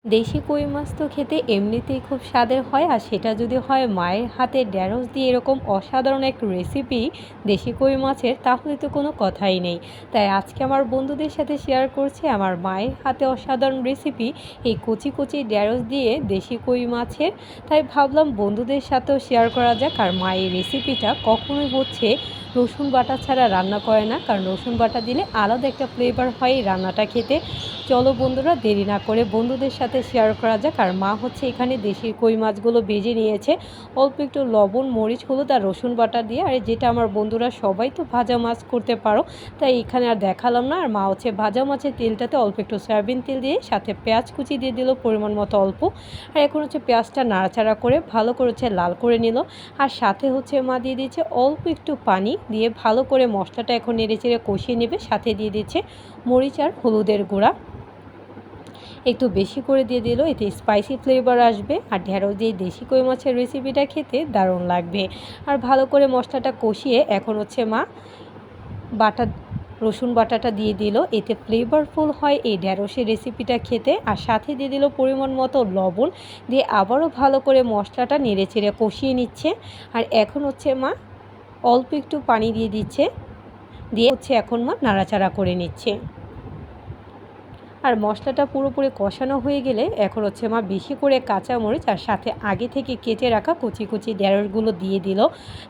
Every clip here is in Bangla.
দেশি কই মাছ তো খেতে এমনিতেই খুব স্বাদের হয়, আর সেটা যদি হয় মায়ের হাতে ঢ্যাঁড়স দিয়ে এরকম অসাধারণ এক রেসিপি দেশি কই মাছের, তাহলে তো কোনো কথাই নেই। তাই আজকে আমার বন্ধুদের সাথে শেয়ার করছি আমার মায়ের হাতে অসাধারণ রেসিপি এই কচি কচি ঢ্যাঁড়স দিয়ে দেশি কই মাছের। তাই ভাবলাম বন্ধুদের সাথেও শেয়ার করা যাক। আর মায়ের রেসিপিটা কখনোই হচ্ছে রসুন বাটা ছাড়া রান্না করে না, কারণ রসুন বাটা দিলে আলাদা একটা ফ্লেভার হয় এই রান্নাটা খেতে। চলো বন্ধুরা, দেরি না করে বন্ধুদের সাথে শেয়ার করা যাক। আর মা হচ্ছে এখানে দেশি কই মাছগুলো ভেজে নিয়েছে অল্প একটু লবণ, মরিচ, হলুদ আর রসুন বাটা দিয়ে। আর যেটা আমার বন্ধুরা সবাই তো ভাজা মাছ করতে পারো, তাই এখানে আর দেখালাম না। আর মা হচ্ছে ভাজা মাছের তেলটাতে অল্প একটু সয়াবিন তেল দিয়ে সাথে পেঁয়াজ কুচি দিয়ে দিল পরিমাণ মতো অল্প। আর এখন হচ্ছে পেঁয়াজটা নাড়াচাড়া করে ভালো করে হচ্ছে লাল করে নিল। আর সাথে হচ্ছে মা দিয়ে দিচ্ছে অল্প একটু পানি দিয়ে ভালো করে মশলাটা এখন নেড়েচেড়ে কষিয়ে নেবে। সাথে দিয়ে দিচ্ছে মরিচ আর হলুদের গুঁড়া একটু বেশি করে দিয়ে দিল, এতে স্পাইসি ফ্লেভার আসবে। আর ঢেঁড়স দিয়ে দেশি কই মাছের রেসিপিটা খেতে দারুণ লাগবে। আর ভালো করে মশলাটা কষিয়ে এখন হচ্ছে মা বাটা রসুন বাটাটা দিয়ে দিল, এতে ফ্লেভারফুল হয় এই ঢেঁড়সের রেসিপিটা খেতে। আর সাথে দিয়ে দিল পরিমাণ মতো লবণ, দিয়ে আবারও ভালো করে মশলাটা নেড়েচেড়ে কষিয়ে নিচ্ছে। আর এখন হচ্ছে মা অল্প একটু পানি দিয়ে দিচ্ছে, দিয়ে হচ্ছে এখন মা নাড়াচাড়া করে নিচ্ছে। আর মশলাটা পুরোপুরি কষানো হয়ে গেলে এখন হচ্ছে মা বেশি করে কাঁচামরিচ আর সাথে আগে থেকে কেটে রাখা কুচি কুচি ঢ্যাঁড়সগুলো দিয়ে দিল।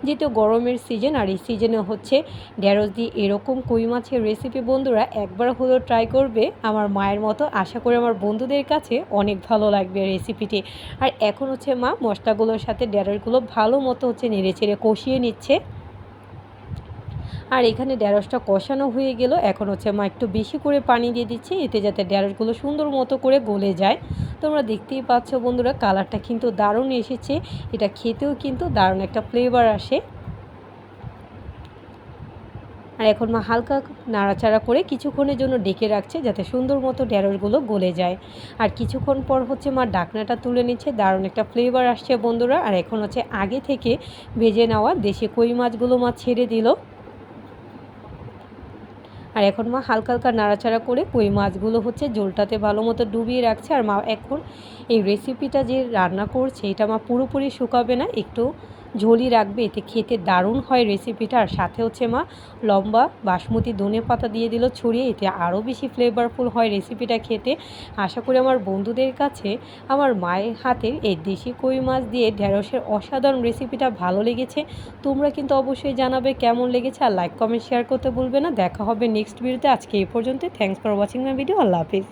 যেহেতু গরমের সিজন, আর এই সিজনে হচ্ছে ঢ্যাঁড়স দিয়ে এরকম কই মাছের রেসিপি বন্ধুরা একবার হলেও ট্রাই করবে আমার মায়ের মতো। আশা করি আমার বন্ধুদের কাছে অনেক ভালো লাগবে রেসিপিটি। আর এখন হচ্ছে মা মশলাগুলোর সাথে ঢ্যাঁড়সগুলো ভালো মতো হচ্ছে নেড়েচেড়ে কষিয়ে নিচ্ছে। আর এখানে ঢ্যাঁড়সটা কষানো হয়ে গেল, এখন হচ্ছে মা একটু বেশি করে পানি দিয়ে দিচ্ছে, এতে যাতে ঢ্যাঁড়সগুলো সুন্দর মতো করে গলে যায়। তোমরা দেখতেই পাচ্ছ বন্ধুরা, কালারটা কিন্তু দারুণ এসেছে, এটা খেতেও কিন্তু দারুণ একটা ফ্লেভার আসে। আর এখন মা হালকা নাড়াচাড়া করে কিছুক্ষণের জন্য ডেকে রাখছে, যাতে সুন্দর মতো ঢ্যাঁড়সগুলো গলে যায়। আর কিছুক্ষণ পর হচ্ছে মা ঢাকনাটা তুলে নিচ্ছে, দারুণ একটা ফ্লেভার আসছে বন্ধুরা। আর এখন হচ্ছে আগে থেকে ভেজে নেওয়া দেশি কই মাছগুলো মা ছেড়ে দিল। আর এখন মা হালকা হালকা নাড়াচাড়া করে কই মাছগুলো হচ্ছে ঝোলটাতে ভালো মতো ডুবিয়ে রাখছে। আর মা এখন এই রেসিপিটা যে রান্না করছে এটা মা পুরোপুরি শুকাবে না, একটু ঝোলই রাখবে, এতে খেতে দারুণ হয় রেসিপিটা। আর সাথে হচ্ছে মা লম্বা বাসমতি ধনে পাতা দিয়ে দিল ছড়িয়ে, এতে আরও বেশি ফ্লেভারফুল হয় রেসিপিটা খেতে। আশা করি আমার বন্ধুদের কাছে আমার মায়ের হাতের এই দেশি কই মাছ দিয়ে ঢেঁড়সের অসাধারণ রেসিপিটা ভালো লেগেছে। তোমরা কিন্তু অবশ্যই জানাবে কেমন লেগেছে, আর লাইক কমেন্ট শেয়ার করতে ভুলবে না। দেখা হবে নেক্সট ভিডিওতে। আজকে এই পর্যন্ত। Thanks for watching my video. Allah Hafiz.